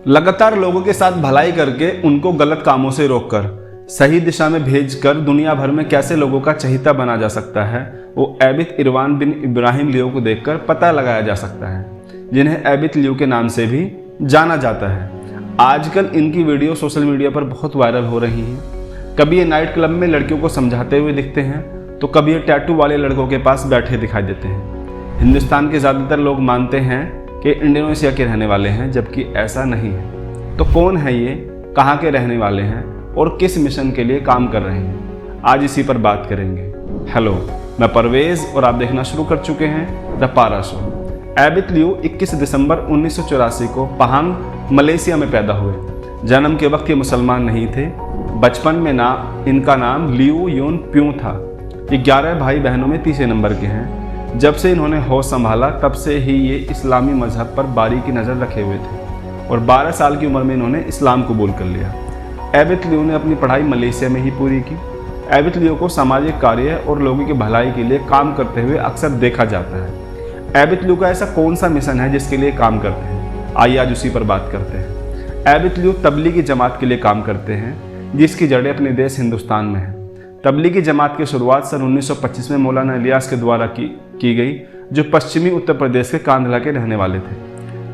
लगातार लोगों के साथ भलाई करके उनको गलत कामों से रोककर सही दिशा में भेजकर दुनिया भर में कैसे लोगों का चहेता बना जा सकता है, वो एबिथ इरवान बिन इब्राहिम लियो को देखकर पता लगाया जा सकता है, जिन्हें एबिथ लियो के नाम से भी जाना जाता है। आजकल इनकी वीडियो सोशल मीडिया पर बहुत वायरल हो रही हैं। कभी ये नाइट क्लब में लड़कियों को समझाते हुए दिखते हैं, तो कभी ये टैटू वाले लड़कों के पास बैठे दिखाई देते हैं। हिंदुस्तान के ज़्यादातर लोग मानते हैं कि इंडोनेशिया के रहने वाले हैं, जबकि ऐसा नहीं है। तो कौन है ये, कहाँ के रहने वाले हैं और किस मिशन के लिए काम कर रहे हैं, आज इसी पर बात करेंगे। हेलो, मैं परवेज़ और आप देखना शुरू कर चुके हैं द पारा शो। एबिथ लियो 21 दिसंबर 1984 को पहांग, मलेशिया में पैदा हुए। जन्म के वक्त ये मुसलमान नहीं थे। बचपन में इनका नाम लियो योन प्यू था। ये 11 भाई बहनों में तीसरे नंबर के हैं। जब से इन्होंने होश संभाला तब से ही ये इस्लामी मजहब पर बारीकी नज़र रखे हुए थे और 12 साल की उम्र में इन्होंने इस्लाम कबूल कर लिया। एबिथ लियो ने अपनी पढ़ाई मलेशिया में ही पूरी की। एबिथ लियो को सामाजिक कार्य और लोगों की भलाई के लिए काम करते हुए अक्सर देखा जाता है। एबिथ लियो का ऐसा कौन सा मिशन है जिसके लिए काम करते हैं, आइए आज उसी पर बात करते हैं। एबिथ लियो तबलीगी जमात के लिए काम करते हैं, जिसकी जड़ें अपने देश हिंदुस्तान में हैं। तबलीगी जमात की शुरुआत सन 1925 में मौलाना इलियास के द्वारा की गई, जो पश्चिमी उत्तर प्रदेश के कांधला के रहने वाले थे।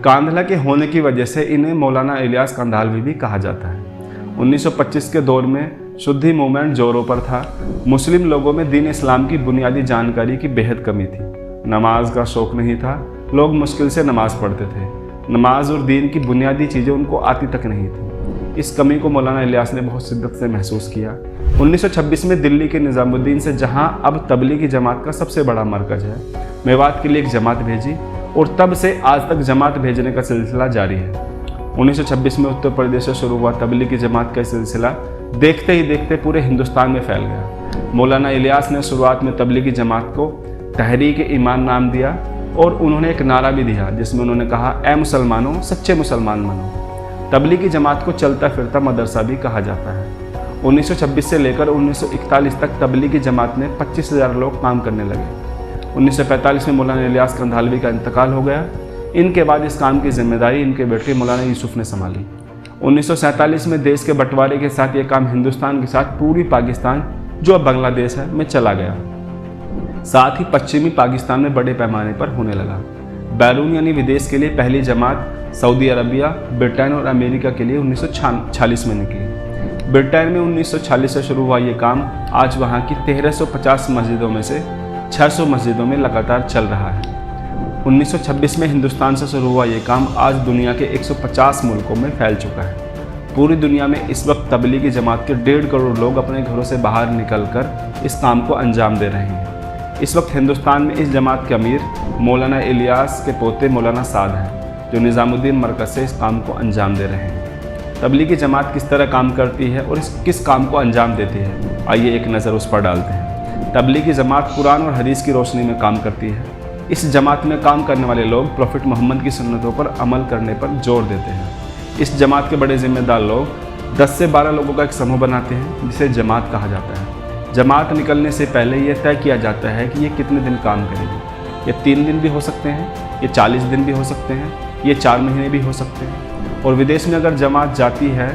कांधला के होने की वजह से इन्हें मौलाना इलियास कांधालवी भी कहा जाता है। 1925 के दौर में शुद्धि मूवमेंट जोरों पर था। मुस्लिम लोगों में दीन इस्लाम की बुनियादी जानकारी की बेहद कमी थी। नमाज का शौक़ नहीं था, लोग मुश्किल से नमाज पढ़ते थे। नमाज और दीन की बुनियादी चीज़ें उनको आती तक नहीं थी। इस कमी को मौलाना इलियास ने बहुत शिद्दत से महसूस किया। 1926 में दिल्ली के निज़ामुद्दीन से, जहां अब तबलीगी जमात का सबसे बड़ा मरकज़ है, मेवात के लिए एक जमात भेजी और तब से आज तक जमात भेजने का सिलसिला जारी है। 1926 में उत्तर प्रदेश से शुरू हुआ तबलीगी जमात का सिलसिला देखते ही देखते पूरे हिंदुस्तान में फैल गया। मौलाना इलियास ने शुरुआत में तबलीगी जमात को तहरीक ईमान नाम दिया और उन्होंने एक नारा भी दिया, जिसमें उन्होंने कहा, ए मुसलमानों, सच्चे मुसलमान बनो। तबलीगी जमात को चलता फिरता मदरसा भी कहा जाता है। 1926 से लेकर 1941 तक तबलीगी जमात में 25,000 लोग काम करने लगे। 1945 में मौलाना इलियास कांधालवी का इंतकाल हो गया। इनके बाद इस काम की जिम्मेदारी इनके बेटे मौलाना यूसुफ ने संभाली। 1947 में देश के बंटवारे के साथ ये काम हिंदुस्तान के साथ पूरी पाकिस्तान, जो अब बांग्लादेश है, में चला गया। साथ ही पश्चिमी पाकिस्तान में बड़े पैमाने पर होने लगा। बैरून यानी विदेश के लिए पहली जमात सऊदी अरबिया, ब्रिटेन और अमेरिका के लिए 1946 में निकली। ब्रिटेन में 1946 से शुरू हुआ ये काम आज वहाँ की 1350 मस्जिदों में से 600 मस्जिदों में लगातार चल रहा है। 1926 में हिंदुस्तान से शुरू हुआ ये काम आज दुनिया के 150 मुल्कों में फैल चुका है। पूरी दुनिया में इस वक्त तबलीगी जमात के 1.5 करोड़ लोग अपने घरों से बाहर निकलकर इस काम को अंजाम दे रहे हैं। इस वक्त हिंदुस्तान में इस जमात के अमीर मौलाना इलियास के पोते मौलाना साद हैं, जो निज़ामुद्दीन मरकज़ से इस काम को अंजाम दे रहे हैं। तबलीगी जमात किस तरह काम करती है और किस काम को अंजाम देती है, आइए एक नज़र उस पर डालते हैं। तबलीगी जमात कुरान और हदीस की रोशनी में काम करती है। इस जमात में काम करने वाले लोग प्रॉफिट मोहम्मद की सुन्नतों पर अमल करने पर जोर देते हैं। इस जमात के बड़े जिम्मेदार लोग 10 से 12 लोगों का एक समूह बनाते हैं, जिसे जमात कहा जाता है। जमात निकलने से पहले यह तय किया जाता है कि ये कितने दिन काम करेगी। ये 3 दिन भी हो सकते हैं, ये 40 दिन भी हो सकते हैं, ये 4 महीने भी हो सकते हैं। और विदेश में अगर जमात जाती है,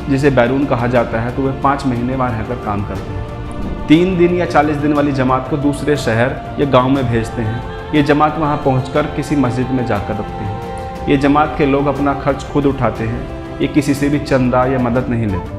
जिसे बैरून कहा जाता है, तो वह 5 महीने वहाँ रहकर काम करते हैं। 3 दिन या 40 दिन वाली जमात को दूसरे शहर या गाँव में भेजते हैं। ये जमात वहाँ पहुँच किसी मस्जिद में जाकर रखते हैं। ये जमात के लोग अपना खर्च खुद उठाते हैं, ये किसी से भी चंदा या मदद नहीं लेते।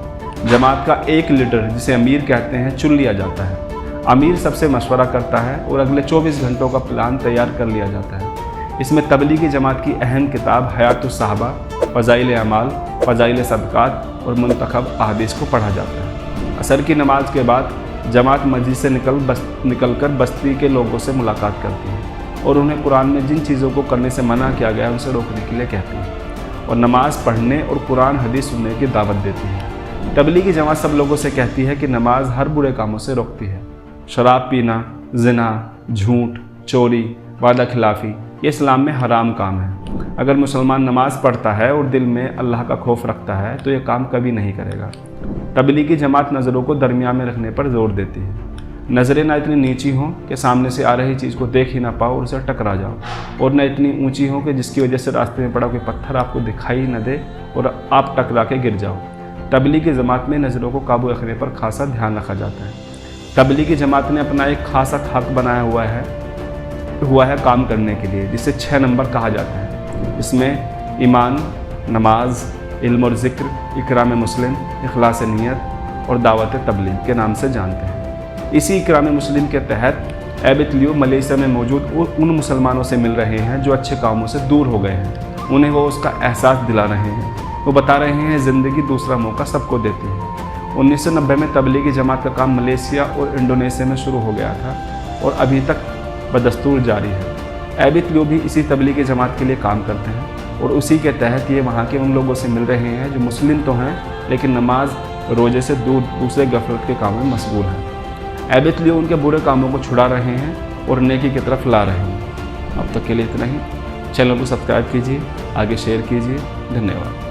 जमात का एक लीडर, जिसे अमीर कहते हैं, चुन लिया जाता है। अमीर सबसे मशवरा करता है और अगले 24 घंटों का प्लान तैयार कर लिया जाता है। इसमें तबलीगी जमात की अहम किताब हयातुस सहाबा, फ़ज़ाइल अमाल, फ़ज़ाइल सदक़ात और मुंतखब अहादीस को पढ़ा जाता है। असर की नमाज के बाद जमात मस्जिद से निकलकर बस्ती के लोगों से मुलाकात करती है और उन्हें कुरान में जिन चीज़ों को करने से मना किया गया है उनसे रोकने के लिए कहती है और नमाज पढ़ने और कुरान हदीस सुनने की दावत देती है। तबलीगी जमात सब लोगों से कहती है कि नमाज हर बुरे कामों से रोकती है। शराब पीना, जिना, झूठ, चोरी, वादा खिलाफ़ी, ये इस्लाम में हराम काम है। अगर मुसलमान नमाज पढ़ता है और दिल में अल्लाह का खौफ रखता है तो ये काम कभी नहीं करेगा। तबलीगी जमात नज़रों को दरमियान में रखने पर जोर देती है। नज़रें ना इतनी नीची हों कि सामने से आ रही चीज़ को देख ही ना पाओ और उसे टकरा जाओ, और न इतनी ऊंची हो कि जिसकी वजह से रास्ते में पड़ा कोई पत्थर आपको दिखाई न दे और आप टकरा के गिर जाओ। तबलीगी जमात में नज़रों को काबू रखने पर खासा ध्यान रखा जाता है। तबलीगी जमात ने अपना एक खासा खाक बनाया हुआ है काम करने के लिए, जिसे 6 नंबर कहा जाता है। इसमें ईमान, नमाज, इल्म और ज़िक्र, इकराम मुस्लिम, इखलास नीयत और दावत तबलीग के नाम से जानते हैं। इसी इकराम मुस्लिम के तहत एबिट लियो मलेशिया में मौजूद उन मुसलमानों से मिल रहे हैं जो अच्छे कामों से दूर हो गए हैं। उन्हें वो उसका एहसास दिला रहे हैं। वो बता रहे हैं ज़िंदगी दूसरा मौका सबको देती है। 1990 में तबलीगी जमात का काम मलेशिया और इंडोनेशिया में शुरू हो गया था और अभी तक बदस्तूर जारी है। एबिट लियो भी इसी तबलीगी जमात के लिए काम करते हैं और उसी के तहत ये वहाँ के उन लोगों से मिल रहे हैं जो मुस्लिम तो हैं लेकिन नमाज रोजे से दूर दूसरे गफलत के कामों में मशगूल हैं। एबिट लियो उनके बुरे कामों को छुड़ा रहे हैं और नेकी की तरफ ला रहे हैं। अब तक के लिए इतना ही। चैनल को सब्सक्राइब कीजिए, आगे शेयर कीजिए। धन्यवाद।